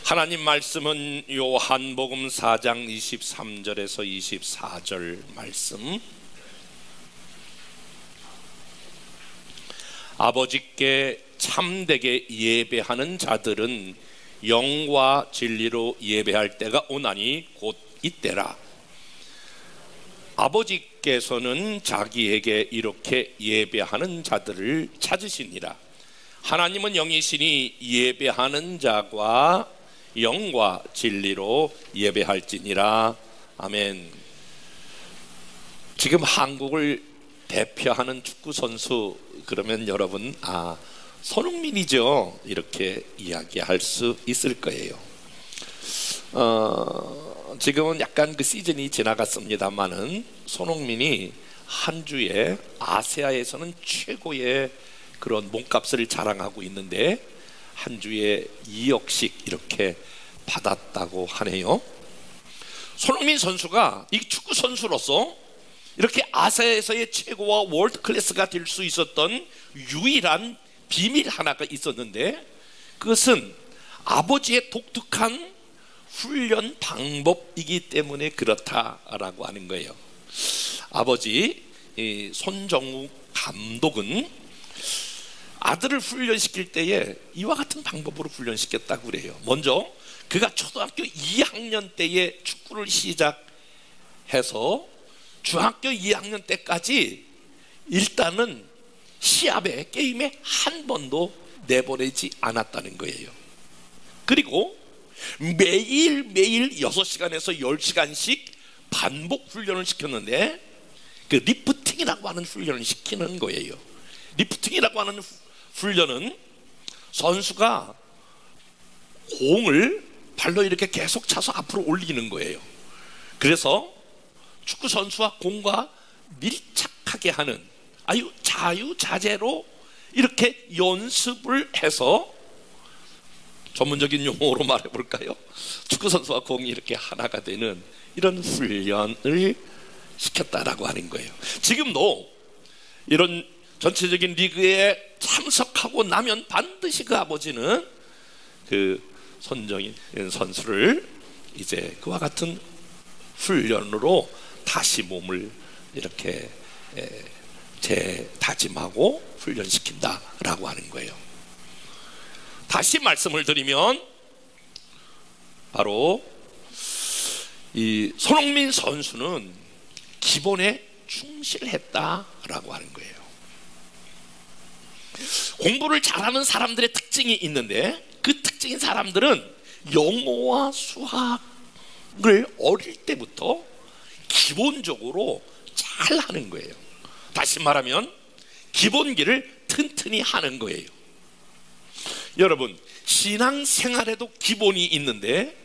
하나님 말씀은 요한복음 4장 23절에서 24절 말씀. 아버지께 참되게 예배하는 자들은 영과 진리로 예배할 때가 오나니 곧 이때라. 아버지께서는 자기에게 이렇게 예배하는 자들을 찾으시니라. 하나님은 영이시니 예배하는 자가 영과 진리로 예배할지니라. 아멘. 지금 한국을 대표하는 축구 선수 그러면 여러분 손흥민이죠, 이렇게 이야기할 수 있을 거예요. 지금은 약간 그 시즌이 지나갔습니다만은 손흥민이 한 주에 아시아에서는 최고의 그런 몸값을 자랑하고 있는데 한 주에 2억씩 이렇게 받았다고 하네요. 손흥민 선수가 이 축구 선수로서 이렇게 아시아에서의 최고와 월드 클래스가 될 수 있었던 유일한 비밀 하나가 있었는데, 그것은 아버지의 독특한 훈련 방법이기 때문에 그렇다라고 하는 거예요. 아버지 손정욱 감독은 아들을 훈련시킬 때에 이와 같은 방법으로 훈련시켰다고 그래요. 먼저 그가 초등학교 2학년 때에 축구를 시작해서 중학교 2학년 때까지 일단은 시합에, 게임에 한 번도 내보내지 않았다는 거예요. 그리고 매일매일 6시간에서 10시간씩 반복 훈련을 시켰는데, 그 리프팅이라고 하는 훈련을 시키는 거예요. 리프팅이라고 하는 훈련은 선수가 공을 발로 이렇게 계속 차서 앞으로 올리는 거예요. 그래서 축구 선수와 공과 밀착하게 하는 아주 자유자재로 이렇게 연습을 해서, 전문적인 용어로 말해볼까요? 축구 선수와 공이 이렇게 하나가 되는 이런 훈련을 시켰다라고 하는 거예요. 지금도 이런 전체적인 리그에 참석하고 나면 반드시 그 아버지는 그 손정인 선수를 이제 그와 같은 훈련으로 다시 몸을 이렇게 재다짐하고 훈련시킨다라고 하는 거예요. 다시 말씀을 드리면 바로 이 손흥민 선수는 기본에 충실했다라고 하는 거예요. 공부를 잘하는 사람들의 특징이 있는데, 그 특징인 사람들은 영어와 수학을 어릴 때부터 기본적으로 잘 하는 거예요. 다시 말하면 기본기를 튼튼히 하는 거예요. 여러분, 신앙생활에도 기본이 있는데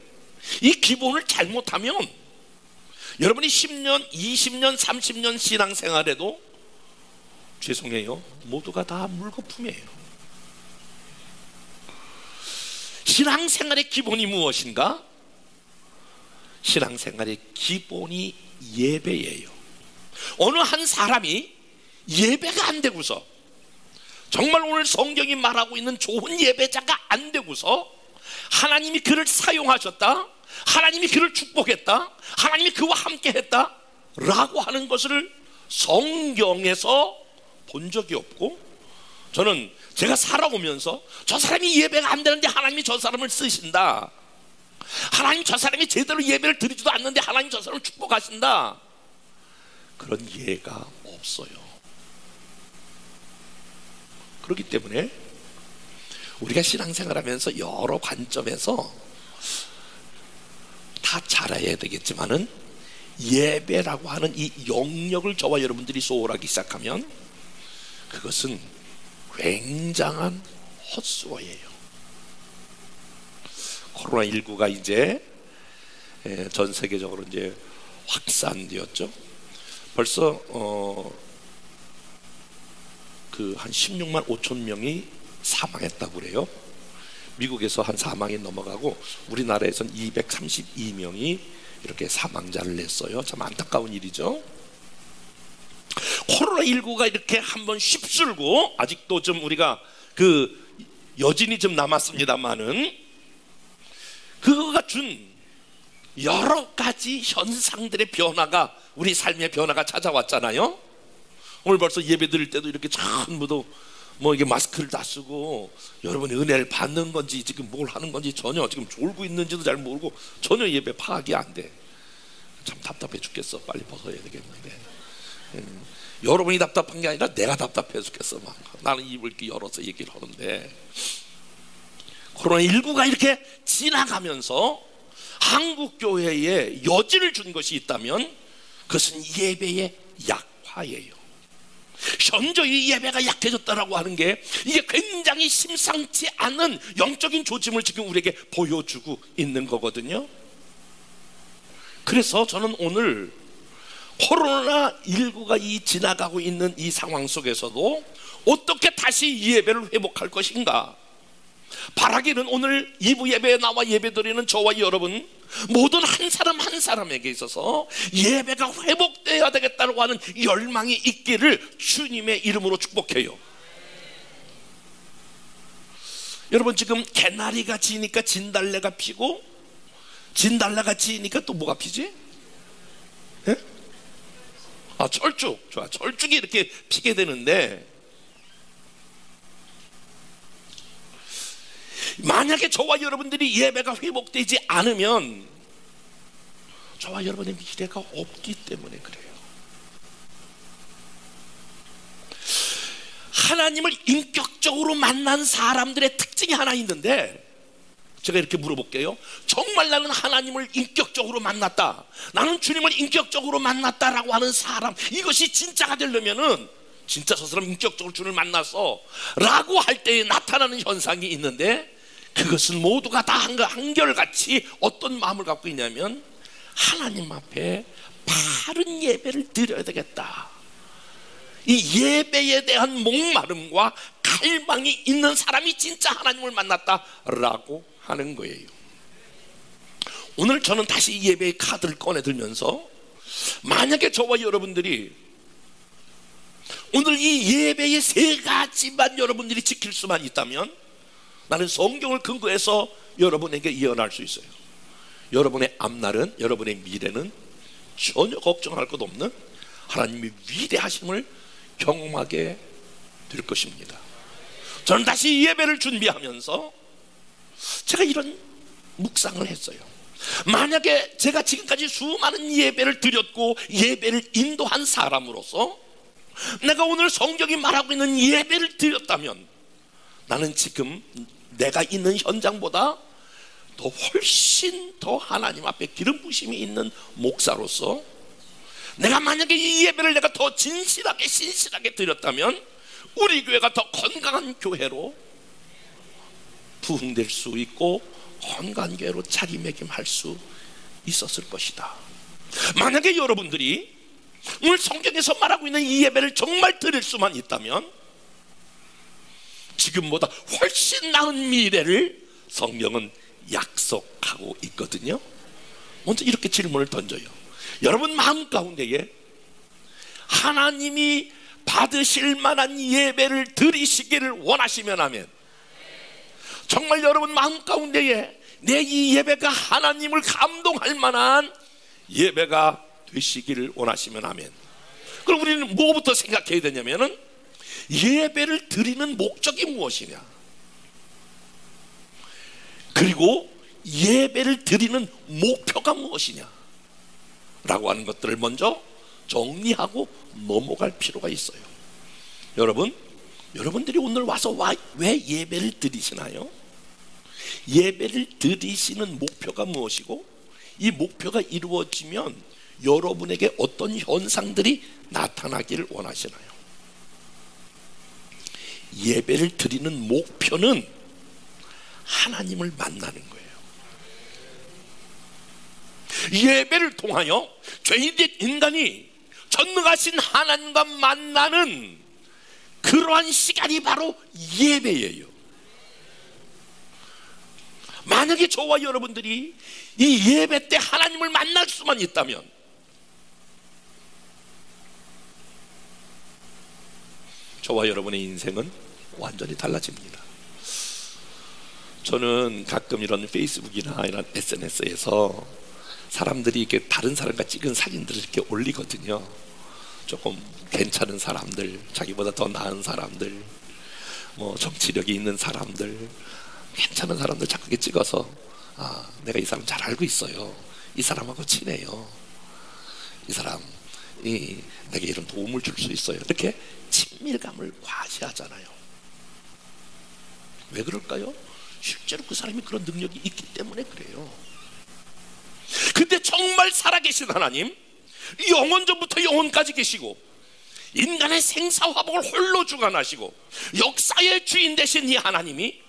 이 기본을 잘못하면 여러분이 10년, 20년, 30년 신앙생활에도 죄송해요, 모두가 다 물거품이에요. 신앙생활의 기본이 무엇인가? 신앙생활의 기본이 예배예요. 어느 한 사람이 예배가 안 되고서, 정말 오늘 성경이 말하고 있는 좋은 예배자가 안 되고서 하나님이 그를 사용하셨다, 하나님이 그를 축복했다, 하나님이 그와 함께 했다 라고 하는 것을 성경에서 본 적이 없고, 저는 제가 살아오면서 저 사람이 예배가 안 되는데 하나님이 저 사람을 쓰신다, 하나님 저 사람이 제대로 예배를 드리지도 않는데 하나님 저 사람을 축복하신다, 그런 예가 없어요. 그렇기 때문에 우리가 신앙생활하면서 여러 관점에서 다 잘해야 되겠지만은 예배라고 하는 이 영역을 저와 여러분들이 소홀하기 시작하면 그것은 굉장한 헛수고예요. 코로나19가 이제 전 세계적으로 이제 확산되었죠. 벌써 그 한 16만 5천 명이 사망했다고 그래요. 미국에서 한 사망이 넘어가고 우리나라에선 232명이 이렇게 사망자를 냈어요. 참 안타까운 일이죠. 코로나19가 이렇게 한번 휩쓸고, 아직도 좀 우리가 그 여진이 좀 남았습니다만은 그거가 준 여러 가지 현상들의 변화가 우리 삶의 변화가 찾아왔잖아요. 오늘 벌써 예배 드릴 때도 이렇게 전부도 뭐 이게 마스크를 다 쓰고 여러분이 은혜를 받는 건지 지금 뭘 하는 건지 전혀 지금 졸고 있는지도 잘 모르고 전혀 예배 파악이 안 돼. 참 답답해 죽겠어. 빨리 벗어야 되겠는데. 여러분이 답답한 게 아니라 내가 답답해 죽겠어. 막 나는 입을 이렇게 열어서 얘기를 하는데, 코로나19가 이렇게 지나가면서 한국 교회에 여지를 준 것이 있다면 그것은 예배의 약화예요. 현저히 예배가 약해졌다라고 하는 게 이게 굉장히 심상치 않은 영적인 조짐을 지금 우리에게 보여주고 있는 거거든요. 그래서 저는 오늘 코로나19가 이 지나가고 있는 이 상황 속에서도 어떻게 다시 예배를 회복할 것인가, 바라기는 오늘 2부 예배에 나와 예배드리는 저와 여러분 모든 한 사람 한 사람에게 있어서 예배가 회복되어야 되겠다고 하는 열망이 있기를 주님의 이름으로 축복해요. 여러분, 지금 개나리가 지니까 진달래가 피고, 진달래가 지니까 또 뭐가 피지? 예? 철쭉. 좋아. 철쭉이 이렇게 피게 되는데, 만약에 저와 여러분들이 예배가 회복되지 않으면 저와 여러분의 미래가 없기 때문에 그래요. 하나님을 인격적으로 만난 사람들의 특징이 하나 있는데, 제가 이렇게 물어볼게요. 정말 나는 하나님을 인격적으로 만났다, 나는 주님을 인격적으로 만났다라고 하는 사람, 이것이 진짜가 되려면은 진짜 저 사람 인격적으로 주님을 만났어 라고 할 때에 나타나는 현상이 있는데, 그것은 모두가 다 한결같이 어떤 마음을 갖고 있냐면, 하나님 앞에 바른 예배를 드려야 되겠다, 이 예배에 대한 목마름과 갈망이 있는 사람이 진짜 하나님을 만났다라고 하는 거예요. 오늘 저는 다시 예배의 카드를 꺼내 들면서, 만약에 저와 여러분들이 오늘 이 예배의 3가지만 여러분들이 지킬 수만 있다면, 나는 성경을 근거해서 여러분에게 예언할 수 있어요. 여러분의 앞날은, 여러분의 미래는 전혀 걱정할 것 없는 하나님의 위대하심을 경험하게 될 것입니다. 저는 다시 예배를 준비하면서 제가 이런 묵상을 했어요. 만약에 제가 지금까지 수많은 예배를 드렸고 예배를 인도한 사람으로서 내가 오늘 성경이 말하고 있는 예배를 드렸다면, 나는 지금 내가 있는 현장보다 더 훨씬 더 하나님 앞에 기름 부심이 있는 목사로서, 내가 만약에 이 예배를 내가 더 진실하게 신실하게 드렸다면 우리 교회가 더 건강한 교회로 부흥될 수 있고 건강한 교회로 자리매김할 수 있었을 것이다. 만약에 여러분들이 오늘 성경에서 말하고 있는 이 예배를 정말 드릴 수만 있다면 지금보다 훨씬 나은 미래를 성경은 약속하고 있거든요. 먼저 이렇게 질문을 던져요. 여러분 마음 가운데에 하나님이 받으실 만한 예배를 드리시기를 원하시면 아멘. 정말 여러분 마음 가운데에 내 이 예배가 하나님을 감동할 만한 예배가 되시기를 원하시면 아멘. 그럼 우리는 뭐부터 생각해야 되냐면은, 예배를 드리는 목적이 무엇이냐, 그리고 예배를 드리는 목표가 무엇이냐 라고 하는 것들을 먼저 정리하고 넘어갈 필요가 있어요. 여러분들이 오늘 와서 왜 예배를 드리시나요? 예배를 드리시는 목표가 무엇이고, 이 목표가 이루어지면 여러분에게 어떤 현상들이 나타나기를 원하시나요? 예배를 드리는 목표는 하나님을 만나는 거예요. 예배를 통하여 죄인된 인간이 전능하신 하나님과 만나는 그러한 시간이 바로 예배예요. 만약에 저와 여러분들이 이 예배 때 하나님을 만날 수만 있다면, 저와 여러분의 인생은 완전히 달라집니다. 저는 가끔 이런 페이스북이나 이런 SNS에서 사람들이 이렇게 다른 사람과 찍은 사진들을 이렇게 올리거든요. 조금 괜찮은 사람들, 자기보다 더 나은 사람들, 뭐 정치력이 있는 사람들, 괜찮은 사람들 자꾸 이렇게 찍어서 내가 이 사람 잘 알고 있어요. 이 사람하고 친해요. 이 사람이 내게 이런 도움을 줄 수 있어요. 이렇게 친밀감을 과시하잖아요. 왜 그럴까요? 실제로 그 사람이 그런 능력이 있기 때문에 그래요. 근데 정말 살아계신 하나님, 영원전부터 영원까지 계시고 인간의 생사화복을 홀로 주관하시고 역사의 주인 되신 이 하나님이,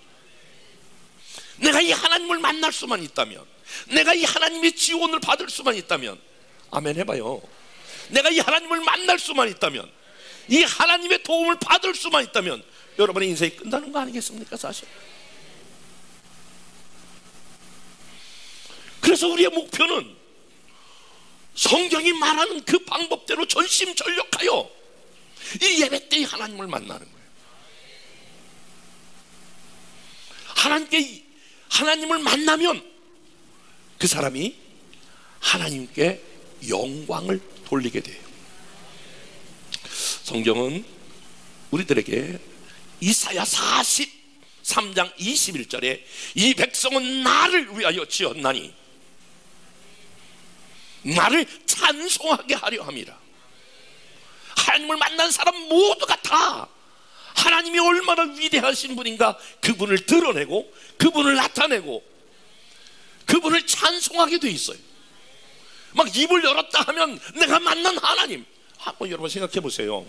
내가 이 하나님을 만날 수만 있다면, 내가 이 하나님의 지원을 받을 수만 있다면, 아멘 해봐요. 내가 이 하나님을 만날 수만 있다면, 이 하나님의 도움을 받을 수만 있다면 여러분의 인생이 끝나는 거 아니겠습니까? 사실. 그래서 우리의 목표는 성경이 말하는 그 방법대로 전심전력하여 이 예배 때 하나님을 만나는 거예요. 하나님을 만나면 그 사람이 하나님께 영광을 돌리게 돼요. 성경은 우리들에게 이사야 43장 21절에 이 백성은 나를 위하여 지었나니 나를 찬송하게 하려 함이라. 하나님을 만난 사람 모두가 다 하나님이 얼마나 위대하신 분인가 그분을 드러내고 그분을 나타내고 그분을 찬송하게 돼 있어요. 막 입을 열었다 하면 내가 만난 하나님. 한번 여러분 생각해 보세요.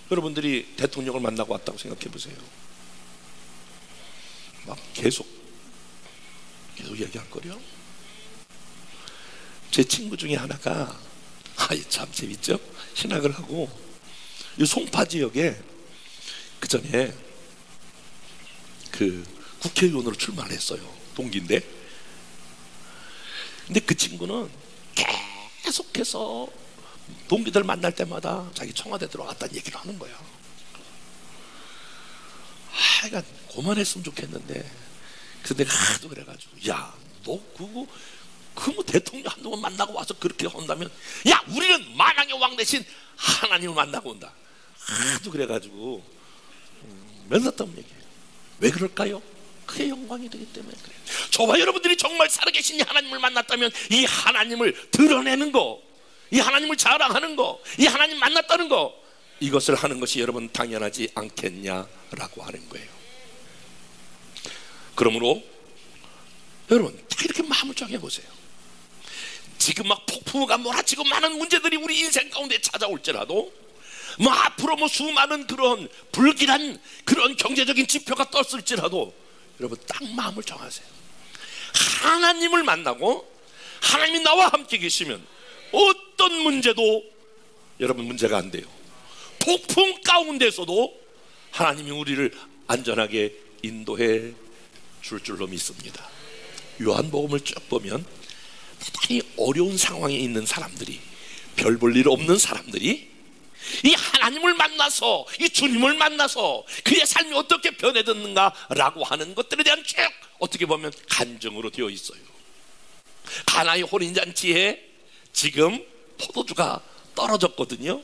여러분들이 대통령을 만나고 왔다고 생각해 보세요. 막 계속 얘기할 거려. 제 친구 중에 하나가 참 재밌죠? 신학을 하고 이 송파 지역에 그 전에 그 국회의원으로 출마를 했어요. 동기인데. 근데 그 친구는 계속해서 동기들 만날 때마다 자기 청와대 들어갔다는 얘기를 하는 거야. 하여간 그만했으면 좋겠는데, 그래서 내가 하도 그래가지고, 야, 너 그거 뭐 대통령 한동안 만나고 와서 그렇게 한다면, 야, 우리는 만왕의 왕 대신 하나님을 만나고 온다. 하도 그래가지고 맨날 땀 얘기해요. 왜 그럴까요? 그의 영광이 되기 때문에 그래요. 저와 여러분들이 정말 살아계신 이 하나님을 만났다면 이 하나님을 드러내는 거, 이 하나님을 자랑하는 거, 이 하나님 만났다는 거, 이것을 하는 것이 여러분 당연하지 않겠냐라고 하는 거예요. 그러므로 여러분 다 이렇게 마음을 정해보세요. 지금 막 폭풍우가 몰아치고 많은 문제들이 우리 인생 가운데 찾아올지라도, 뭐 앞으로 뭐 수많은 그런 불길한 그런 경제적인 지표가 떴을지라도 여러분 딱 마음을 정하세요. 하나님을 만나고 하나님이 나와 함께 계시면 어떤 문제도 여러분 문제가 안 돼요. 폭풍 가운데서도 하나님이 우리를 안전하게 인도해 줄 줄로 믿습니다. 요한복음을 쭉 보면 대단히 어려운 상황에 있는 사람들이, 별 볼 일 없는 사람들이 이 하나님을 만나서, 이 주님을 만나서 그의 삶이 어떻게 변해졌는가라고 하는 것들에 대한 쭉 어떻게 보면 간증으로 되어 있어요. 가나의 혼인잔치에 지금 포도주가 떨어졌거든요.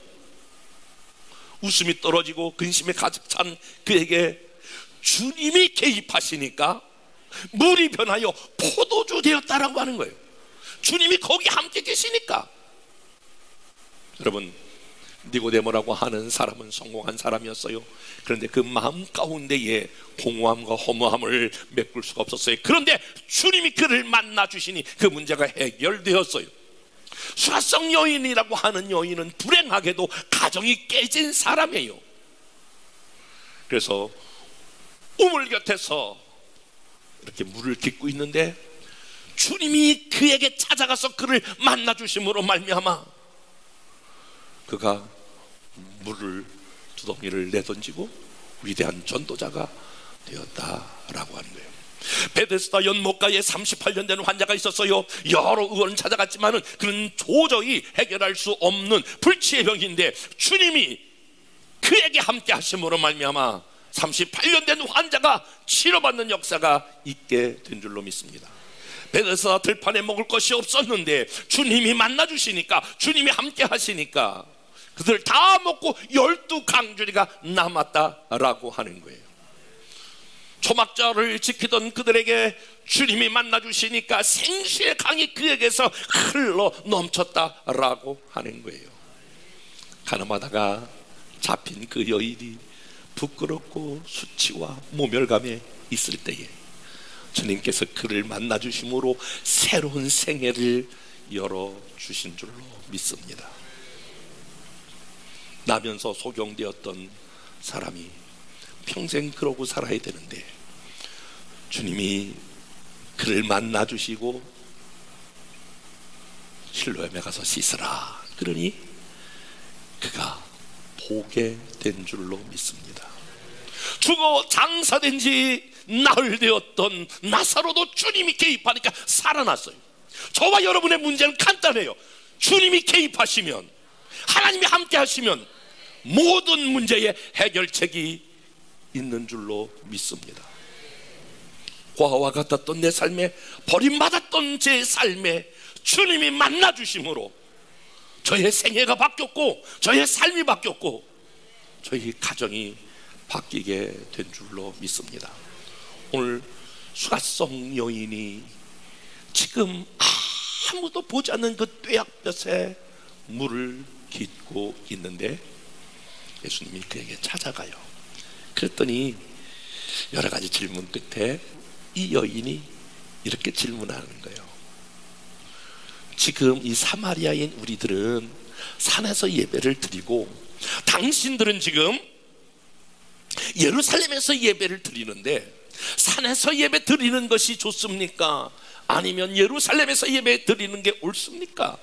웃음이 떨어지고 근심에 가득 찬 그에게 주님이 개입하시니까 물이 변하여 포도주 되었다라고 하는 거예요. 주님이 거기 함께 계시니까. 여러분, 니고데모라고 하는 사람은 성공한 사람이었어요. 그런데 그 마음 가운데에 공허함과 허무함을 메꿀 수가 없었어요. 그런데 주님이 그를 만나 주시니 그 문제가 해결되었어요. 수라성 여인이라고 하는 여인은 불행하게도 가정이 깨진 사람이에요. 그래서 우물 곁에서 이렇게 물을 깃고 있는데 주님이 그에게 찾아가서 그를 만나 주심으로 말미암아 그가 물을 두덩이를 내던지고 위대한 전도자가 되었다라고 하는 거예요. 베데스다 연못가에 38년 된 환자가 있었어요. 여러 의원을 찾아갔지만은 그는 도저히 해결할 수 없는 불치의 병인데 주님이 그에게 함께 하심으로 말미암아 38년 된 환자가 치료받는 역사가 있게 된 줄로 믿습니다. 베데스다 들판에 먹을 것이 없었는데 주님이 만나주시니까, 주님이 함께 하시니까 그들 다 먹고 12강주리가 남았다라고 하는 거예요. 초막절을 지키던 그들에게 주님이 만나주시니까 생수의 강이 그에게서 흘러 넘쳤다라고 하는 거예요. 가늠하다가 잡힌 그 여인이 부끄럽고 수치와 모멸감에 있을 때에 주님께서 그를 만나주심으로 새로운 생애를 열어주신 줄로 믿습니다. 나면서 소경되었던 사람이 평생 그러고 살아야 되는데 주님이 그를 만나주시고 실로암에 가서 씻으라 그러니 그가 보게 된 줄로 믿습니다. 죽어 장사된 지 나흘 되었던 나사로도 주님이 개입하니까 살아났어요. 저와 여러분의 문제는 간단해요. 주님이 개입하시면, 하나님이 함께 하시면 모든 문제의 해결책이 있는 줄로 믿습니다. 고아와 같았던 내 삶에, 버림받았던 제 삶에 주님이 만나주심으로 저의 생애가 바뀌었고, 저의 삶이 바뀌었고, 저희 가정이 바뀌게 된 줄로 믿습니다. 오늘 수가성 여인이 지금 아무도 보지 않는 그 뙤약볕에 물을 깃고 있는데 예수님이 그에게 찾아가요. 그랬더니 여러 가지 질문 끝에 이 여인이 이렇게 질문하는 거예요. 지금 이 사마리아인 우리들은 산에서 예배를 드리고 당신들은 지금 예루살렘에서 예배를 드리는데 산에서 예배 드리는 것이 좋습니까? 아니면 예루살렘에서 예배 드리는 게 옳습니까?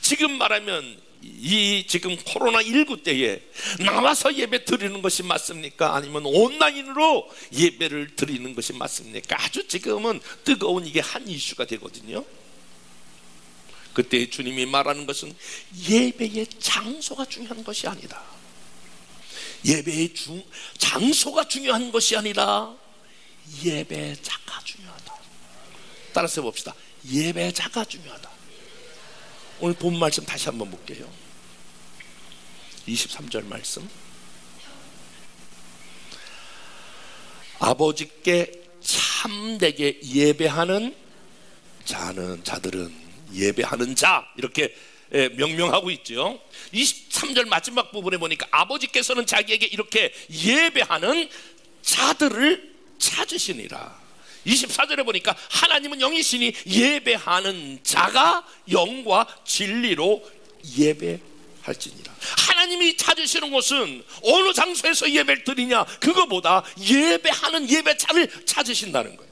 지금 말하면 이 지금 코로나19 때에 나와서 예배 드리는 것이 맞습니까? 아니면 온라인으로 예배를 드리는 것이 맞습니까? 아주 지금은 뜨거운 이게 한 이슈가 되거든요. 그때 주님이 말하는 것은 예배의 장소가 중요한 것이 아니다. 예배의 장소가 중요한 것이 아니라 예배자가 중요하다. 따라서 봅시다. 예배자가 중요하다. 오늘 본 말씀 다시 한번 볼게요. 23절 말씀. 아버지께 참되게 예배하는 자들은 예배하는 자 이렇게 명명하고 있죠. 23절 마지막 부분에 보니까 아버지께서는 자기에게 이렇게 예배하는 자들을 찾으시니라. 24절에 보니까 하나님은 영이시니 예배하는 자가 영과 진리로 예배할지니라. 하나님이 찾으시는 곳은 어느 장소에서 예배를 드리냐 그거보다 예배하는 예배자를 찾으신다는 거예요.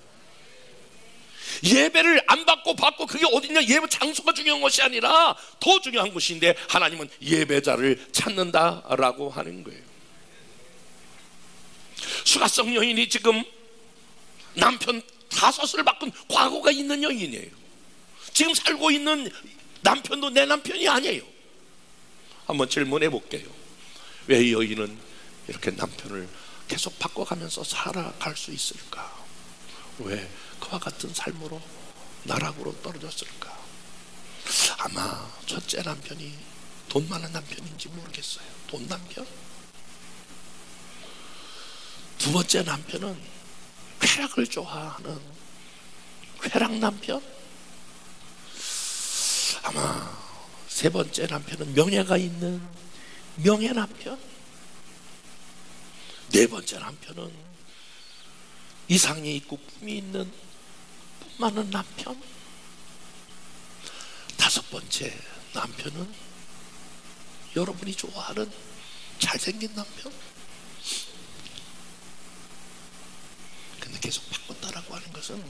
예배를 안 받고 그게 어디냐, 예배 장소가 중요한 것이 아니라 더 중요한 것인데 하나님은 예배자를 찾는다라고 하는 거예요. 수가성 여인이 지금 남편 5을 바꾼 과거가 있는 여인이에요. 지금 살고 있는 남편도 내 남편이 아니에요. 한번 질문해 볼게요. 왜 이 여인은 이렇게 남편을 계속 바꿔가면서 살아갈 수 있을까? 왜 그와 같은 삶으로 나락으로 떨어졌을까? 아마 첫째 남편이 돈 많은 남편인지 모르겠어요. 돈 남편? 두 번째 남편은 쾌락을 좋아하는 쾌락 남편? 아마 세 번째 남편은 명예가 있는 명예 남편? 네 번째 남편은 이상이 있고 꿈이 있는 꿈 많은 남편? 다섯 번째 남편은 여러분이 좋아하는 잘생긴 남편? 근데 계속 바꿨다라고 하는 것은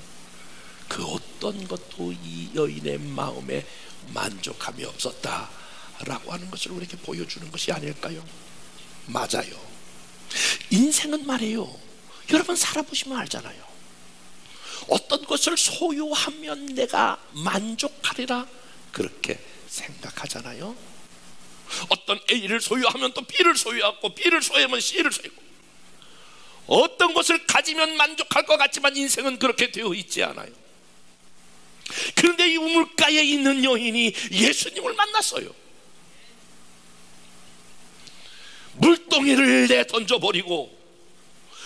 그 어떤 것도 이 여인의 마음에 만족함이 없었다라고 하는 것을 우리에게 보여주는 것이 아닐까요? 맞아요. 인생은 말이에요, 여러분 살아보시면 알잖아요. 어떤 것을 소유하면 내가 만족하리라 그렇게 생각하잖아요. 어떤 A를 소유하면 또 B를 소유하고 B를 소유하면 C를 소유하고 어떤 것을 가지면 만족할 것 같지만 인생은 그렇게 되어 있지 않아요. 그런데 이 우물가에 있는 여인이 예수님을 만났어요. 물동이를 내던져버리고,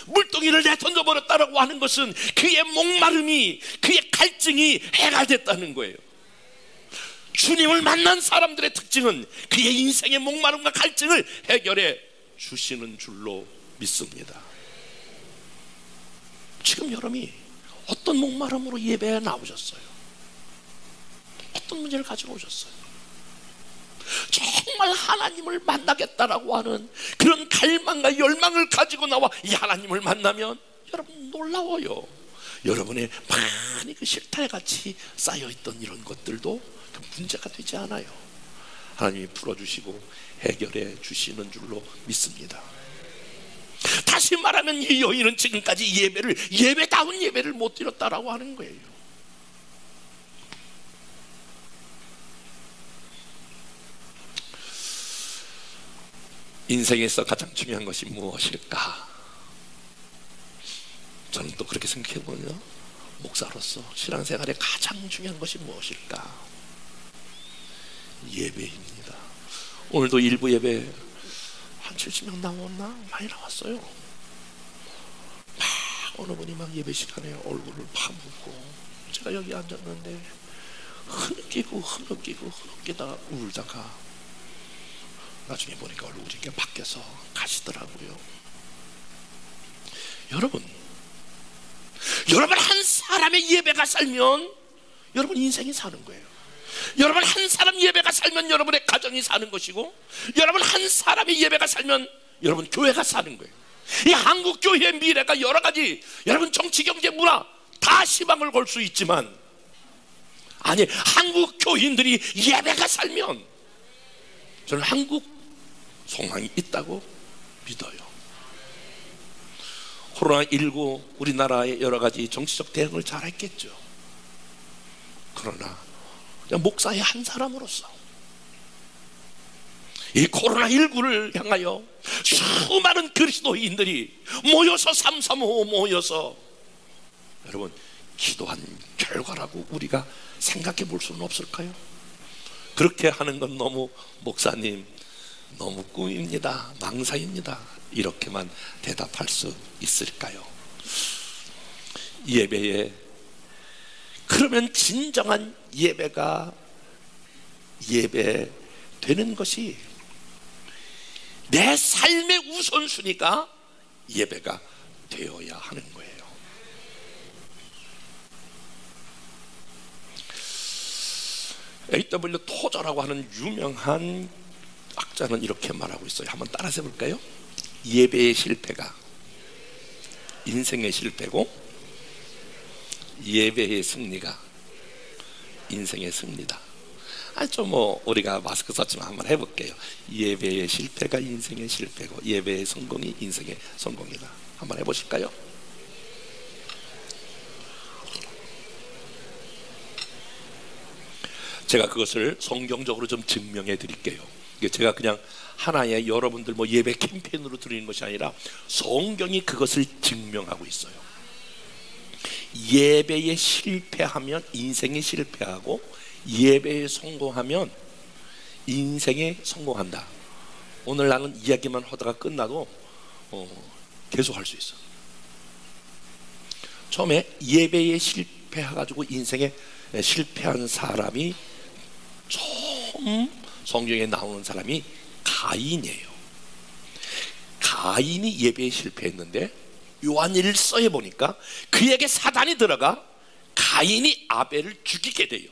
물동이를 내던져버렸다라고 하는 것은 그의 목마름이, 그의 갈증이 해결됐다는 거예요. 주님을 만난 사람들의 특징은 그의 인생의 목마름과 갈증을 해결해 주시는 줄로 믿습니다. 지금 여러분이 어떤 목마름으로 예배에 나오셨어요? 어떤 문제를 가지고 오셨어요? 정말 하나님을 만나겠다라고 하는 그런 갈망과 열망을 가지고 나와 이 하나님을 만나면 여러분 놀라워요. 여러분의 많이 그 실타래 같이 쌓여있던 이런 것들도 문제가 되지 않아요. 하나님이 풀어주시고 해결해 주시는 줄로 믿습니다. 다시 말하면 이 여인은 지금까지 예배다운 예배를 못 드렸다라고 하는 거예요. 인생에서 가장 중요한 것이 무엇일까? 저는 또 그렇게 생각해보면 목사로서 신앙생활에 가장 중요한 것이 무엇일까? 예배입니다. 오늘도 일부 예배 한 70명 나왔나? 많이 나왔어요. 막 어느 분이 막 예배 시간에 얼굴을 파묻고, 제가 여기 앉았는데 흐느끼다가 울다가 나중에 보니까 얼굴이 이렇게 바뀌어서 가시더라고요. 여러분 한 사람의 예배가 살면 여러분 인생이 사는 거예요. 여러분 한 사람 예배가 살면 여러분의 가정이 사는 것이고, 여러분 한 사람의 예배가 살면 여러분 교회가 사는 거예요. 이 한국 교회의 미래가 여러 가지, 여러분 정치, 경제, 문화 다 희망을 걸 수 있지만, 아니, 한국 교인들이 예배가 살면 저는 한국 소망이 있다고 믿어요. 코로나19 우리나라의 여러 가지 정치적 대응을 잘했겠죠. 그러나 목사의 한 사람으로서 이 코로나19를 향하여 수많은 그리스도인들이 모여서 335 모여서 여러분 기도한 결과라고 우리가 생각해 볼 수는 없을까요? 그렇게 하는 건 너무 목사님 너무 꿈입니다, 망상입니다, 이렇게만 대답할 수 있을까요? 예배에, 그러면 진정한 예배가 예배되는 것이 내 삶의 우선순위가 예배가 되어야 하는 거예요. A.W. 토저라고 하는 유명한 학자는 이렇게 말하고 있어요. 한번 따라서 해볼까요? 예배의 실패가 인생의 실패고, 예배의 승리가 인생의 승리다. 좀 우리가 마스크 썼지만 한번 해볼게요. 예배의 실패가 인생의 실패고, 예배의 성공이 인생의 성공이다. 한번 해보실까요? 제가 그것을 성경적으로 좀 증명해 드릴게요. 제가 그냥 하나의 여러분들 예배 캠페인으로 드리는 것이 아니라 성경이 그것을 증명하고 있어요. 예배에 실패하면 인생이 실패하고, 예배에 성공하면 인생에 성공한다. 오늘 나는 이야기만 하다가 끝나도 계속 할 수 있어. 처음에 예배에 실패해가지고 인생에 실패한 사람이 처음 성경에 나오는 사람이 가인이에요. 가인이 예배에 실패했는데 요한일서에 보니까 그에게 사단이 들어가 가인이 아벨을 죽이게 돼요.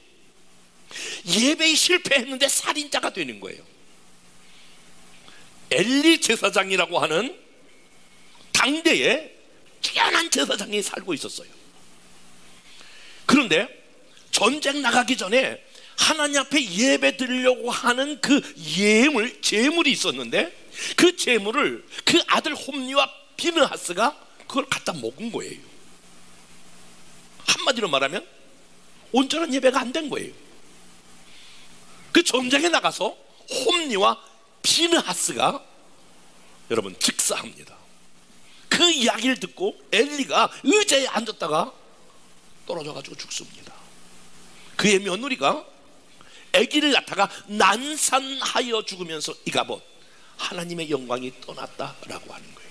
예배에 실패했는데 살인자가 되는 거예요. 엘리 제사장이라고 하는 당대에 뛰어난 제사장이 살고 있었어요. 그런데 전쟁 나가기 전에 하나님 앞에 예배 드리려고 하는 그 제물이 있었는데, 그 제물을 그 아들 홈리와 비느하스가 그걸 갖다 먹은 거예요. 한마디로 말하면 온전한 예배가 안 된 거예요. 그 전쟁에 나가서 홈리와 비느하스가 여러분 즉사합니다. 그 그 이야기를 듣고 엘리가 의자에 앉았다가 떨어져가지고 죽습니다. 그의 며느리가 아기를 낳다가 난산하여 죽으면서 이가봇 하나님의 영광이 떠났다라고 하는 거예요.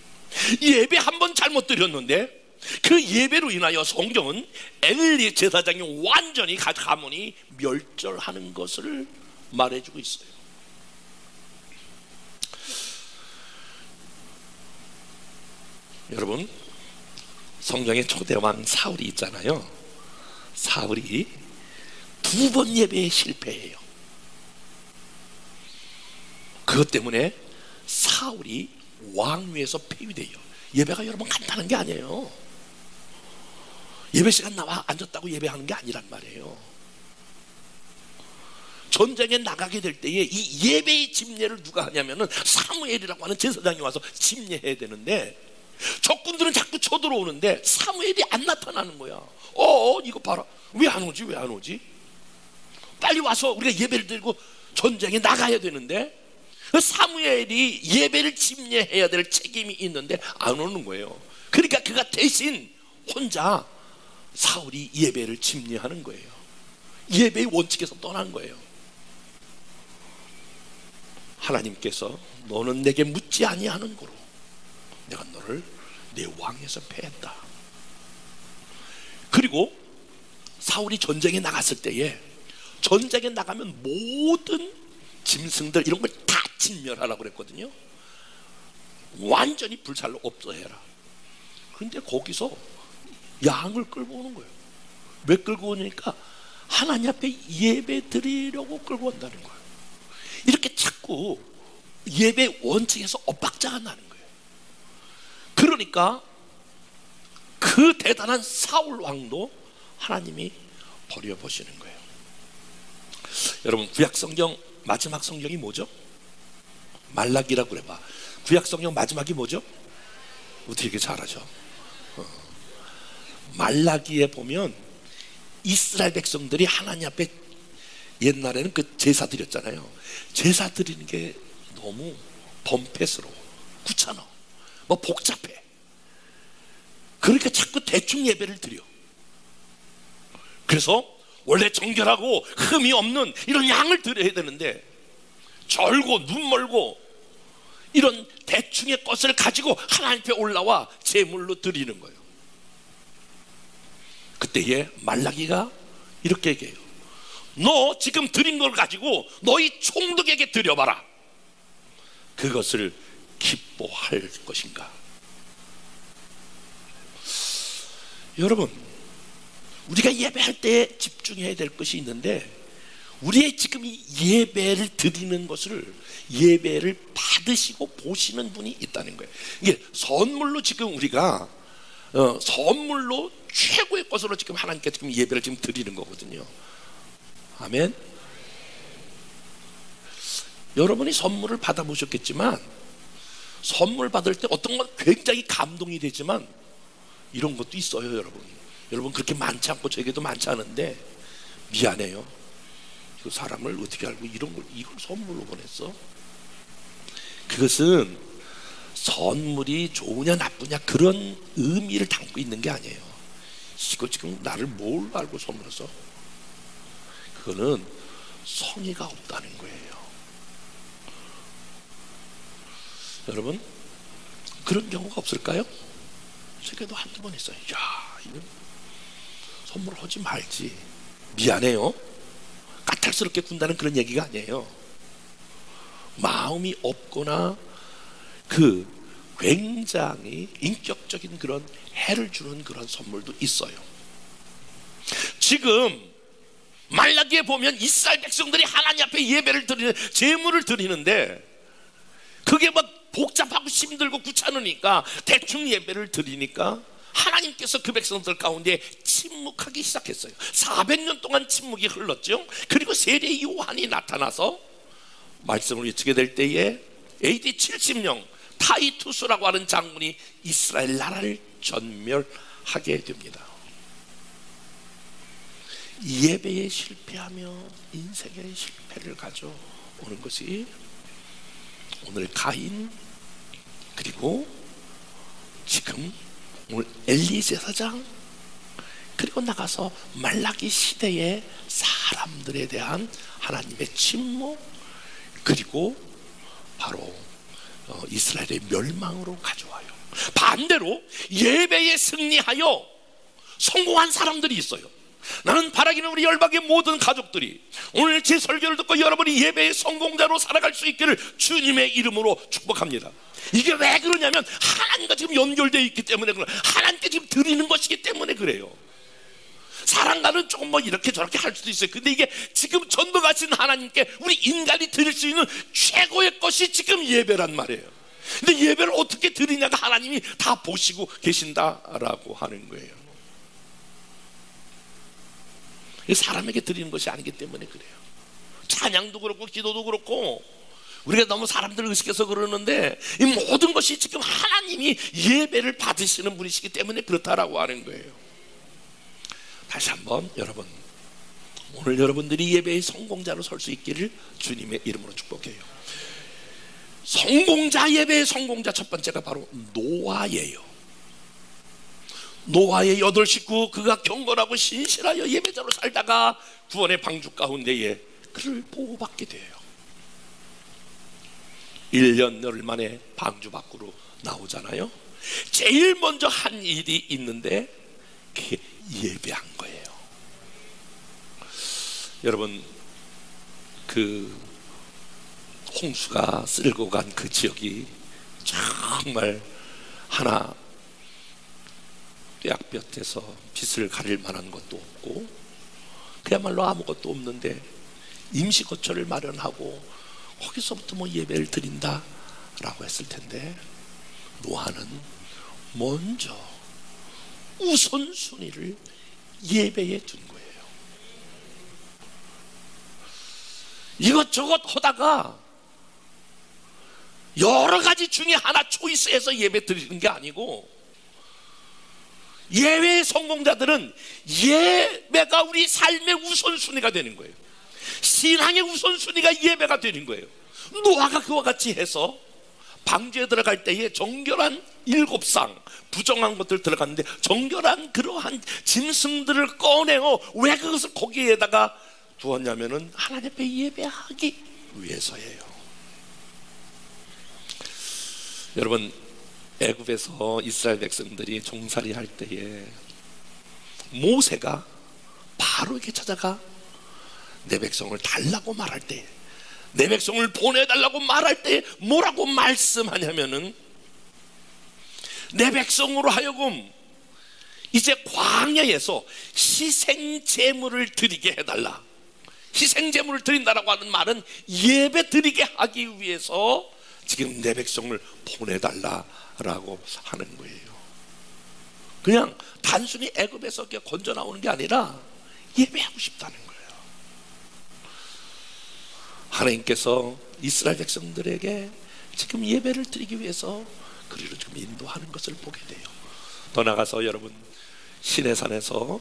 예배 한 번 잘못 드렸는데 그 예배로 인하여 성경은 엘리 제사장이 완전히 가문이 멸절하는 것을 말해주고 있어요. 여러분, 성경에 초대왕 사울이 있잖아요. 사울이 2번 예배에 실패해요. 그것 때문에 사울이 왕위에서 폐위돼요. 예배가 여러분 간단한 게 아니에요. 예배 시간 나와 앉았다고 예배하는 게 아니란 말이에요. 전쟁에 나가게 될 때에 이 예배의 집례를 누가 하냐면은 사무엘이라고 하는 제사장이 와서 집례해야 되는데 적군들은 자꾸 쳐들어오는데 사무엘이 안 나타나는 거야. 이거 봐라. 왜 안 오지? 왜 안 오지? 빨리 와서 우리가 예배를 드리고 전쟁에 나가야 되는데 사무엘이 예배를 집례해야 될 책임이 있는데 안 오는 거예요. 그러니까 그가 대신 혼자 사울이 예배를 집례하는 거예요. 예배의 원칙에서 떠난 거예요. 하나님께서 너는 내게 묻지 아니하는 거로 내가 너를 내 왕에서 패했다. 그리고 사울이 전쟁에 나갔을 때에 전쟁에 나가면 모든 짐승들 이런 걸 다 진멸하라고 그랬거든요. 완전히 불살로 없어해라. 그런데 거기서 양을 끌고 오는 거예요. 왜 끌고 오니까 하나님 앞에 예배 드리려고 끌고 온다는 거예요. 이렇게 자꾸 예배 원칙에서 엇박자가 나는 거예요. 그러니까 그 대단한 사울 왕도 하나님이 버려보시는 거예요. 여러분, 구약성경 마지막 성경이 뭐죠? 말라기라고 그래봐. 구약성경 마지막이 뭐죠? 어떻게 이렇게 잘하죠? 말라기에 보면 이스라엘 백성들이 하나님 앞에 옛날에는 그 제사 드렸잖아요. 제사 드리는 게 너무 범패스러워, 귀찮아, 뭐 복잡해. 그러니까 자꾸 대충 예배를 드려. 그래서 원래 정결하고 흠이 없는 이런 양을 드려야 되는데 절고 눈 멀고 이런 대충의 것을 가지고 하나님 앞에 올라와 제물로 드리는 거예요. 그때에 말라기가 이렇게 얘기해요. 너 지금 드린 걸 가지고 너희 총독에게 드려봐라. 그것을 기뻐할 것인가? 여러분, 우리가 예배할 때 집중해야 될 것이 있는데 우리의 지금 이 예배를 드리는 것을 예배를 받으시고 보시는 분이 있다는 거예요. 이게 선물로 지금 우리가 선물로 최고의 것으로 지금 하나님께 지금 예배를 지금 드리는 거거든요. 아멘. 여러분이 선물을 받아보셨겠지만 선물 받을 때 어떤 건 굉장히 감동이 되지만 이런 것도 있어요. 여러분 그렇게 많지 않고 저에게도 많지 않은데 미안해요. 그 사람을 어떻게 알고 이걸 선물로 보냈어? 그것은 선물이 좋으냐 나쁘냐 그런 의미를 담고 있는 게 아니에요. 이거 지금 나를 뭘 알고 선물했어? 그거는 성의가 없다는 거예요. 여러분, 그런 경우가 없을까요? 세계도 한두 번 있어요. 야, 이거 선물하지 말지. 미안해요. 까탈스럽게 군다는 그런 얘기가 아니에요. 마음이 없거나 그 굉장히 인격적인 그런 해를 주는 그런 선물도 있어요. 지금 말라기에 보면 이스라엘 백성들이 하나님 앞에 예배를 드리는 제물을 드리는데 그게 막 복잡하고 힘들고 귀찮으니까 대충 예배를 드리니까 하나님께서 그 백성들 가운데 침묵하기 시작했어요. 400년 동안 침묵이 흘렀죠. 그리고 세례 요한이 나타나서 말씀을 외치게 될 때에 AD 70년 타이투스라고 하는 장군이 이스라엘 나라를 전멸하게 됩니다. 예배에 실패하며 인생의 실패를 가져오는 것이 오늘 가인 그리고 지금 오늘 엘리 제사장 그리고 나가서 말라기 시대의 사람들에 대한 하나님의 침묵, 그리고 바로 이스라엘의 멸망으로 가져와요. 반대로 예배에 승리하여 성공한 사람들이 있어요. 나는 바라기는 우리 열방의 모든 가족들이 오늘 제 설교를 듣고 여러분이 예배의 성공자로 살아갈 수 있기를 주님의 이름으로 축복합니다. 이게 왜 그러냐면 하나님과 지금 연결되어 있기 때문에 그래요. 하나님께 지금 드리는 것이기 때문에 그래요. 사랑가는 조금 뭐 이렇게 저렇게 할 수도 있어요. 근데 이게 지금 전도하신 하나님께 우리 인간이 드릴 수 있는 최고의 것이 지금 예배란 말이에요. 근데 예배를 어떻게 드리냐가 하나님이 다 보시고 계신다라고 하는 거예요. 사람에게 드리는 것이 아니기 때문에 그래요. 찬양도 그렇고 기도도 그렇고 우리가 너무 사람들을 의식해서 그러는데 이 모든 것이 지금 하나님이 예배를 받으시는 분이시기 때문에 그렇다라고 하는 거예요. 다시 한번 여러분, 오늘 여러분들이 예배의 성공자로 설 수 있기를 주님의 이름으로 축복해요. 성공자, 예배의 성공자 첫 번째가 바로 노아예요. 노아의 8 식구, 그가 경건하고 신실하여 예배자로 살다가 구원의 방주 가운데에 그를 보호받게 돼요. 1년 열흘 만에 방주 밖으로 나오잖아요. 제일 먼저 한 일이 있는데 그게 예배한 거예요. 여러분, 그 홍수가 쓸고 간 그 지역이 정말 하나 뼈약볕에서 빛을 가릴 만한 것도 없고 그야말로 아무것도 없는데 임시거처를 마련하고 거기서부터 뭐 예배를 드린다라고 했을 텐데 노아는 먼저 우선순위를 예배에 둔 거예요. 이것저것 하다가 여러 가지 중에 하나 초이스해서 예배 드리는 게 아니고, 예배의 성공자들은 예배가 우리 삶의 우선순위가 되는 거예요. 신앙의 우선순위가 예배가 되는 거예요. 노아가 그와 같이 해서 방주에 들어갈 때에 정결한 7상 부정한 것들 들어갔는데 정결한 그러한 짐승들을 꺼내어 왜 그것을 거기에다가 두었냐면은 하나님 앞에 예배하기 위해서예요. 여러분, 애굽에서 이스라엘 백성들이 종살이 할 때에 모세가 바로에게 찾아가 내 백성을 달라고 말할 때, 내 백성을 보내달라고 말할 때 뭐라고 말씀하냐면은 내 백성으로 하여금 이제 광야에서 희생제물을 드리게 해달라. 희생제물을 드린다라고 하는 말은 예배 드리게 하기 위해서 지금 내 백성을 보내달라라고 하는 거예요. 그냥 단순히 애굽에서 건져 나오는 게 아니라 예배하고 싶다는 거예요. 하나님께서 이스라엘 백성들에게 지금 예배를 드리기 위해서 그리로 지금 인도하는 것을 보게 돼요. 더 나가서 여러분, 시내산에서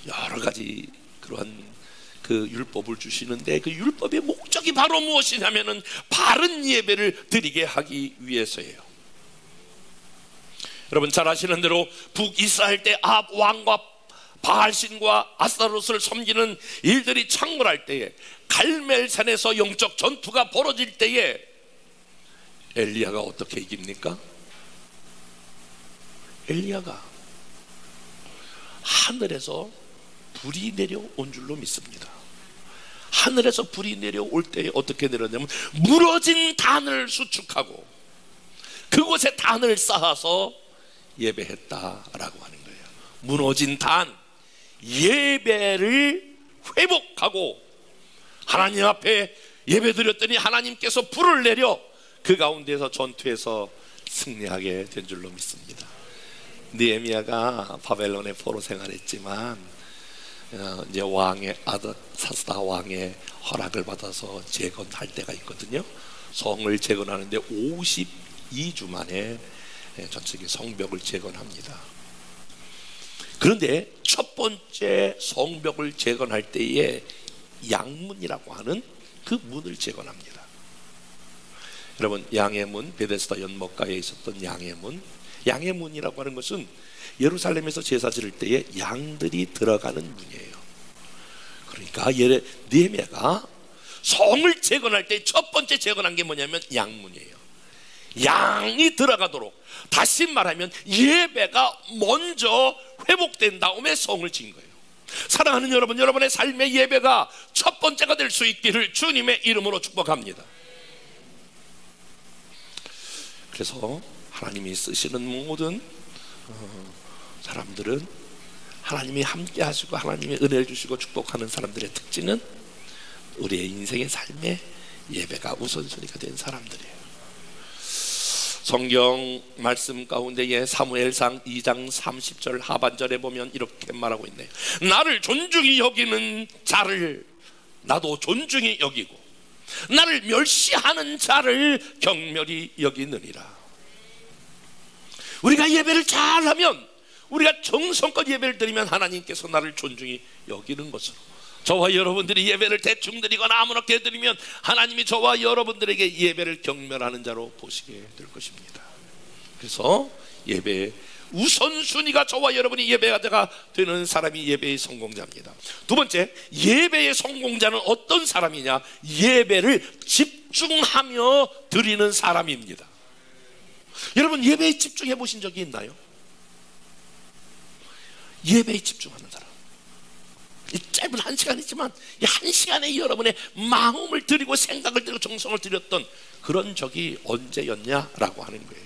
여러 가지 그러한 그 율법을 주시는데 그 율법의 목적이 바로 무엇이냐면은 바른 예배를 드리게 하기 위해서예요. 여러분 잘 아시는 대로 북이스라엘 때 아합 왕과 바알신과 아스타롯을 섬기는 일들이 창궐할 때에 갈멜산에서 영적 전투가 벌어질 때에 엘리야가 어떻게 이깁니까? 엘리야가 하늘에서 불이 내려온 줄로 믿습니다. 하늘에서 불이 내려올 때에 어떻게 내렸냐면 무너진 단을 수축하고 그곳에 단을 쌓아서 예배했다라고 하는 거예요. 무너진 단, 예배를 회복하고 하나님 앞에 예배 드렸더니 하나님께서 불을 내려 그 가운데서 전투에서 승리하게 된 줄로 믿습니다. 느헤미야가 바벨론에 포로 생활했지만 이제 왕의 아들 사스다 왕의 허락을 받아서 재건할 때가 있거든요. 성을 재건하는데 52주 만에 전체적인 성벽을 재건합니다. 그런데 첫 번째 성벽을 재건할 때에 양문이라고 하는 그 문을 재건합니다. 여러분, 양의 문, 베데스다 연못가에 있었던 양의 문, 양의 문이라고 하는 것은 예루살렘에서 제사 지를 때에 양들이 들어가는 문이에요. 그러니까 느헤미야가 성을 재건할 때 첫 번째 재건한 게 뭐냐면 양문이에요. 양이 들어가도록, 다시 말하면 예배가 먼저 회복된 다음에 성을 지은 거예요. 사랑하는 여러분, 여러분의 삶의 예배가 첫 번째가 될 수 있기를 주님의 이름으로 축복합니다. 그래서 하나님이 쓰시는 모든 사람들은 하나님이 함께 하시고 하나님이 은혜를 주시고 축복하는 사람들의 특징은 우리의 인생의 삶의 예배가 우선순위가 된 사람들이에요. 성경 말씀 가운데에 사무엘상 2장 30절 하반절에 보면 이렇게 말하고 있네요. 나를 존중히 여기는 자를 나도 존중히 여기고 나를 멸시하는 자를 경멸히 여기느니라. 우리가 예배를 잘하면, 우리가 정성껏 예배를 드리면 하나님께서 나를 존중히 여기는 것으로, 저와 여러분들이 예배를 대충 드리거나 아무렇게 드리면 하나님이 저와 여러분들에게 예배를 경멸하는 자로 보시게 될 것입니다. 그래서 예배의 우선순위가 저와 여러분이 예배가 되는 사람이 예배의 성공자입니다. 두 번째, 예배의 성공자는 어떤 사람이냐? 예배를 집중하며 드리는 사람입니다. 여러분, 예배에 집중해 보신 적이 있나요? 예배에 집중하는 사람, 이 짧은 한 시간이지만 이 한 시간에 여러분의 마음을 드리고 생각을 드리고 정성을 드렸던 그런 적이 언제였냐라고 하는 거예요.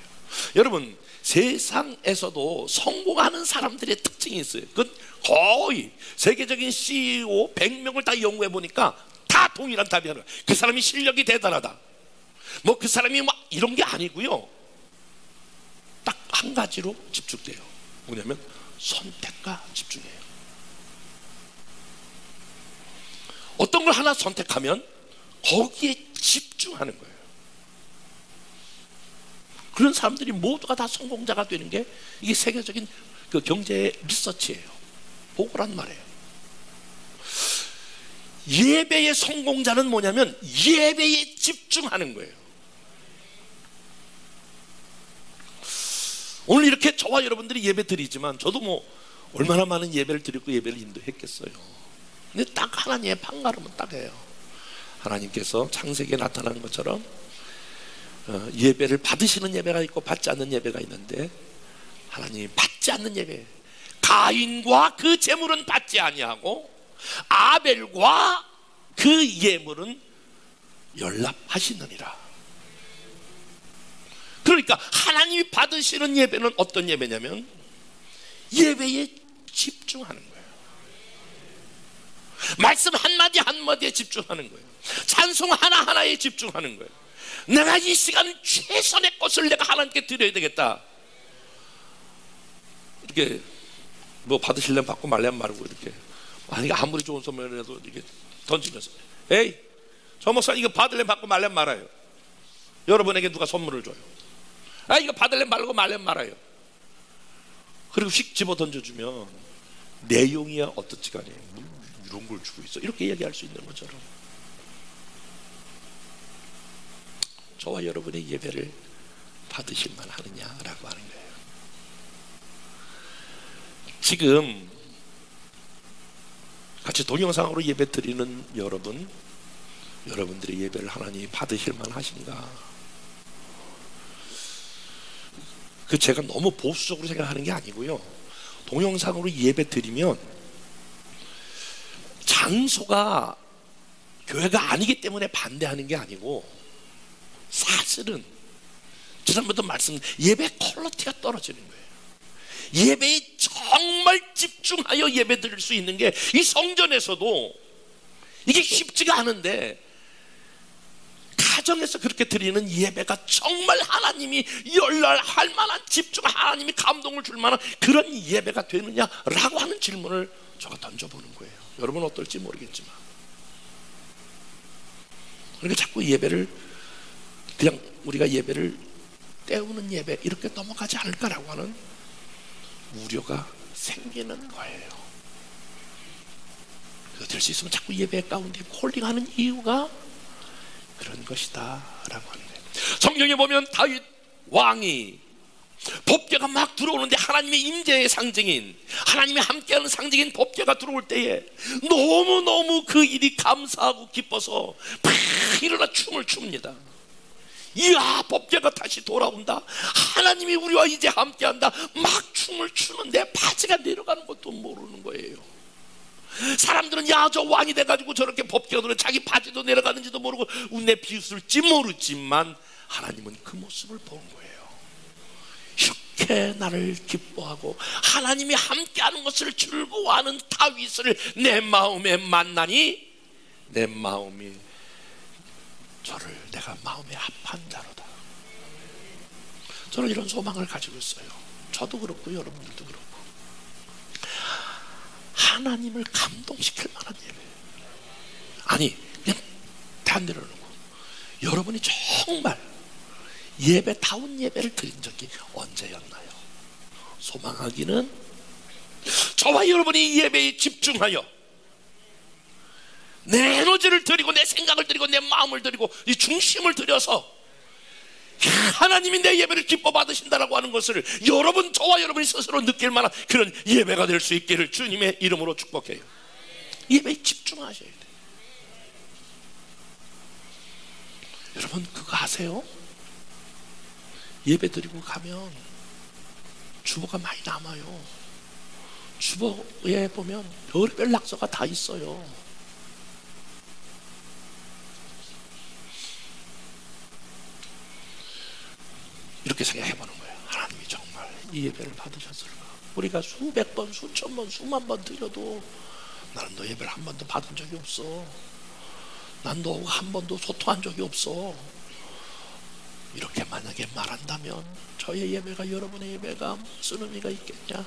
여러분, 세상에서도 성공하는 사람들의 특징이 있어요. 그건 거의 세계적인 CEO 100명을 다 연구해 보니까 다 동일한 답이 하나, 그 사람이 실력이 대단하다, 뭐 그 사람이 막 이런 게 아니고요, 딱 한 가지로 집중돼요. 뭐냐면 선택과 집중해요. 어떤 걸 하나 선택하면 거기에 집중하는 거예요. 그런 사람들이 모두가 다 성공자가 되는 게 이게 세계적인 그 경제 리서치예요. 보고란 말이에요. 예배의 성공자는 뭐냐면 예배에 집중하는 거예요. 오늘 이렇게 저와 여러분들이 예배 드리지만 저도 뭐 얼마나 많은 예배를 드리고 예배를 인도했겠어요. 근데 딱 하나님의 판가름은 딱 해요. 하나님께서 창세기에 나타나는 것처럼 예배를 받으시는 예배가 있고 받지 않는 예배가 있는데, 하나님이 받지 않는 예배, 가인과 그 제물은 받지 아니하고 아벨과 그 예물은 연락하시느니라. 그러니까 하나님이 받으시는 예배는 어떤 예배냐면 예배에 집중하는 거예요. 말씀 한마디 한마디에 집중하는 거예요. 찬송 하나하나에 집중하는 거예요. 내가 이 시간 최선의 것을 내가 하나님께 드려야 되겠다. 이렇게 뭐 받으시려면 받고 말려면 말고, 이렇게 아무리 좋은 선물이라도 이렇게 던지면서, 에이 저 목사 이거 받으려면 받고 말려면 말아요. 여러분에게 누가 선물을 줘요? 이거 받으려면 말려면 말아요. 그리고 휙 집어 던져주면 내용이야 어떻지 간에 이런 걸 주고 있어, 이렇게 얘기할 수 있는 것처럼 저와 여러분의 예배를 받으실 만하느냐라고 하는 거예요. 지금 같이 동영상으로 예배 드리는 여러분들의 예배를 하나님이 받으실 만하신가? 그 제가 너무 보수적으로 생각하는 게 아니고요, 동영상으로 예배 드리면 장소가 교회가 아니기 때문에 반대하는 게 아니고, 사실은 지난번도 말씀, 예배 퀄리티가 떨어지는 거예요. 예배에 정말 집중하여 예배 드릴 수 있는 게 이 성전에서도 이게 쉽지가 않은데, 가정에서 그렇게 드리는 예배가 정말 하나님이 열랄할 만한, 집중, 하나님이 감동을 줄 만한 그런 예배가 되느냐라고 하는 질문을 제가 던져보는 거예요. 여러분 어떨지 모르겠지만, 그러니까 자꾸 예배를 그냥 우리가 예배를 때우는 예배 이렇게 넘어가지 않을까라고 하는 우려가 생기는 거예요. 될 수 있으면 자꾸 예배 가운데 홀딩하는 이유가 그런 것이다 라고 하는 거예요. 성경에 보면 다윗 왕이 법궤가 막 들어오는데 하나님의 임재의 상징인, 하나님이 함께하는 상징인 법궤가 들어올 때에 너무너무 그 일이 감사하고 기뻐서 막 일어나 춤을 춥니다. 이야, 법궤가 다시 돌아온다, 하나님이 우리와 이제 함께한다. 막 춤을 추는데 바지가 내려가는 것도 모르는 거예요. 사람들은 야, 저 왕이 돼가지고 저렇게 법궤가 들어 자기 바지도 내려가는지도 모르고 내 비웃을지 모르지만 하나님은 그 모습을 본 거예요. 이렇게 나를 기뻐하고 하나님이 함께하는 것을 즐거워하는 다윗을 내 마음에 만나니 내 마음이 저를 내가 마음에 합한 자로다. 저는 이런 소망을 가지고 있어요. 저도 그렇고 여러분들도 그렇고, 하나님을 감동시킬 만한 예배. 아니, 그냥 다 내려놓고 여러분이 정말 예배다운 예배를 드린 적이 언제였나요? 소망하기는 저와 여러분이 이 예배에 집중하여 내 에너지를 드리고 내 생각을 드리고 내 마음을 드리고 이 중심을 들여서 하나님이 내 예배를 기뻐 받으신다라고 하는 것을 여러분, 저와 여러분이 스스로 느낄 만한 그런 예배가 될 수 있기를 주님의 이름으로 축복해요. 예배에 집중하셔야 돼요. 여러분, 그거 아세요? 예배 드리고 가면 주보가 많이 남아요. 주보에 보면 별별 낙서가 다 있어요. 이렇게 생각해보는 거예요. 하나님이 정말 이 예배를 받으셨을까? 우리가 수백 번, 수천 번, 수만 번 드려도 나는 너 예배를 한 번도 받은 적이 없어. 난 너하고 한 번도 소통한 적이 없어. 이렇게 만약에 말한다면 저의 예배가 여러분의 예배가 무슨 의미가 있겠냐?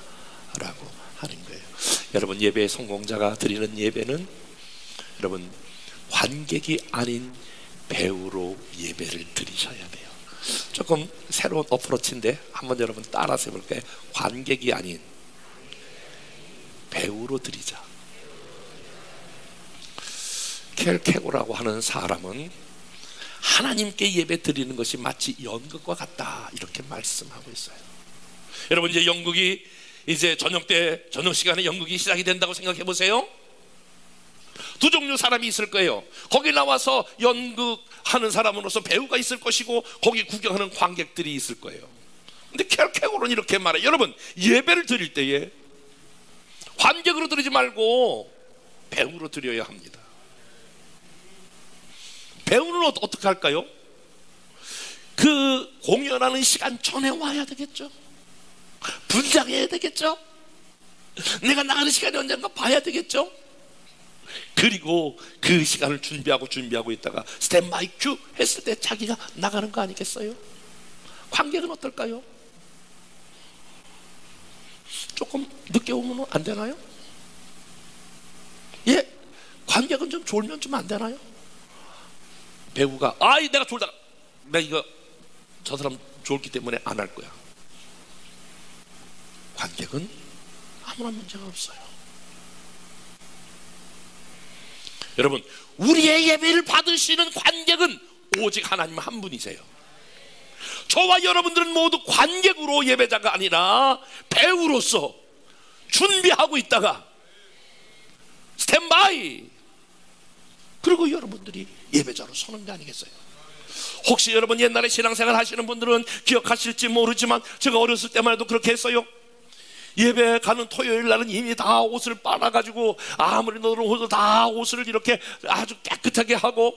라고 하는 거예요. 여러분, 예배의 성공자가 드리는 예배는 여러분 관객이 아닌 배우로 예배를 드리셔야 돼요. 조금 새로운 어프로치인데 한번 여러분 따라서 해볼까요? 관객이 아닌 배우로 드리자. 켈케고라고 하는 사람은 하나님께 예배 드리는 것이 마치 연극과 같다, 이렇게 말씀하고 있어요. 여러분, 이제 연극이 이제 저녁 시간에 연극이 시작이 된다고 생각해 보세요. 두 종류 사람이 있을 거예요. 거기 나와서 연극하는 사람으로서 배우가 있을 것이고 거기 구경하는 관객들이 있을 거예요. 근데 켈케고는 이렇게 말해요. 여러분, 예배를 드릴 때에 관객으로 드리지 말고 배우로 드려야 합니다. 배우는 어떻게 할까요? 그 공연하는 시간 전에 와야 되겠죠. 분장해야 되겠죠. 내가 나가는 시간이 언젠가 봐야 되겠죠. 그리고 그 시간을 준비하고 있다가 스탠바이 큐 했을 때 자기가 나가는 거 아니겠어요? 관객은 어떨까요? 조금 늦게 오면 안 되나요? 예, 관객은 좀 졸면 좀 안 되나요? 배우가 내가 졸다가 내가 이거 저 사람 졸기 때문에 안 할 거야. 관객은 아무런 문제가 없어요. 여러분, 우리의 예배를 받으시는 관객은 오직 하나님 한 분이세요. 저와 여러분들은 모두 관객으로 예배자가 아니라 배우로서 준비하고 있다가 스탠바이, 그리고 여러분들이 예배자로 서는 게 아니겠어요? 혹시 여러분 옛날에 신앙생활 하시는 분들은 기억하실지 모르지만 제가 어렸을 때만 해도 그렇게 했어요. 예배 가는 토요일 날은 이미 다 옷을 빨아가지고 아무리 너도 다 옷을 이렇게 아주 깨끗하게 하고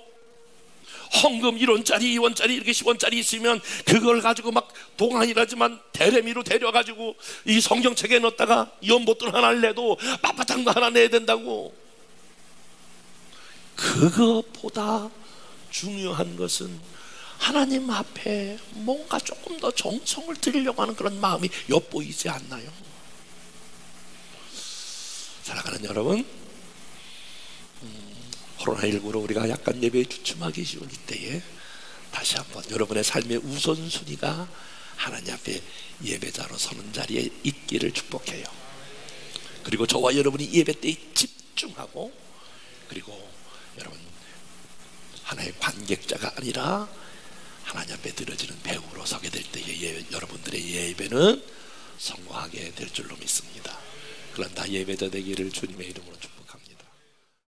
헌금 1원짜리 2원짜리 이렇게 10원짜리 있으면 그걸 가지고 막 동안이라지만 대레미로 데려가지고 이 성경책에 넣었다가 연못돈 하나를 내도 빳빳한 거 하나 내야 된다고. 그것보다 중요한 것은 하나님 앞에 뭔가 조금 더 정성을 들이려고 하는 그런 마음이 엿보이지 않나요? 사랑하는 여러분, 코로나19로 우리가 약간 예배에 주춤하기 쉬운 이때에 다시 한번 여러분의 삶의 우선순위가 하나님 앞에 예배자로 서는 자리에 있기를 축복해요. 그리고 저와 여러분이 예배 때에 집중하고, 그리고 여러분 하나의 관객자가 아니라 하나님 앞에 드려지는 배우로 서게 될 때에 여러분들의 예배는 성공하게 될 줄로 믿습니다. 그런 다 예배자 되기를 주님의 이름으로